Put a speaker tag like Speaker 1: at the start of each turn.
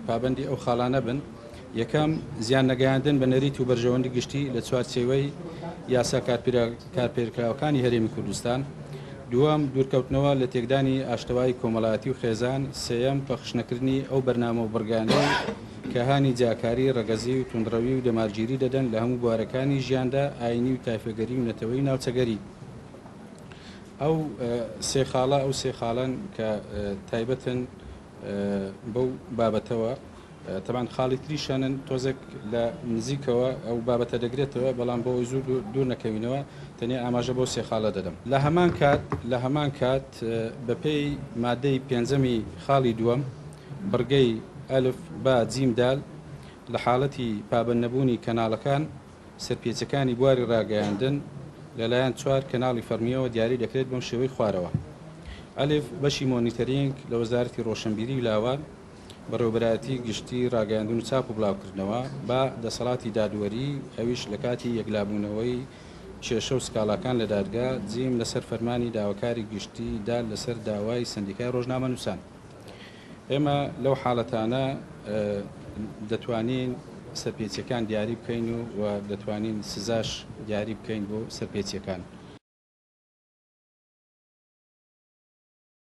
Speaker 1: پابندی ئەو خاڵانە بن. یەکەم زیان نەگەیاندن بە نەریت و بەرژەوەندی گشتی لە چوارچێوەی یاسا کارپێکراوەکانی هەرێمی کوردستان. دووەم دوورکەوتنەوە لە تێکدانی ئاشتەوایی کۆمەڵایەتی و خێزان. سێەم پەخشنەکردنی ئەو بەرنامە و بڕگانەی کە هانی جیاکاری ڕەگەزی و توندڕەوی و دەمارگیری دەدەن لە هەموو بوارەکانی ژیاندا ئاینی و تایفەگەری و نەتەوەی ناوچەگەری. ئەو سێ خاڵن کە تایبەتن بەو بابەتەوە تەبان خاڵی تریشانن تۆزێک لە نزیکەوە ئەو بابەتە دەگرێتەوە، بەڵام بۆ زوو دوور نەکەوینەوە تەنیا ئاماژە بۆ سێ خاڵە دەدەم. لە هەمان کات بەپێی مادەی پێنجەمی خاڵی دووەم بڕگەی ئەلف با جیم دال لە حاڵەتی پابەند نەبوونی کەناڵەکان سەرپێچەکانی بواری ڕاگەیاندن لەلایەن چوار کەناڵی فەرمیەوە دیاری دەکرێت بەم شێوەی خوارەوە. ئەلف بەشی مۆنیتەرینگ لە وەزارەتی ڕۆشنبیری و لاوان بەڕێوەبەرایەتی گشتی ڕاگەیاندن و چاپ و بڵاوکردنەوە با دەسەڵاتی دادوەری، ئەویش لە کاتی یەکلابوونەوەی کێشە و سکاڵاکان لە دادگا، جیم لەسەر فەرمانی داواکاری گشتی دال لەسەر داوای سندیکای ڕۆژنامە نووسان. ئێمە لەو حاڵەتانە دەتوانین سەرپێچیەکان دیاری بکەین و دەتوانین سزاش دیاری بکەین بۆ سەرپێچیەکان.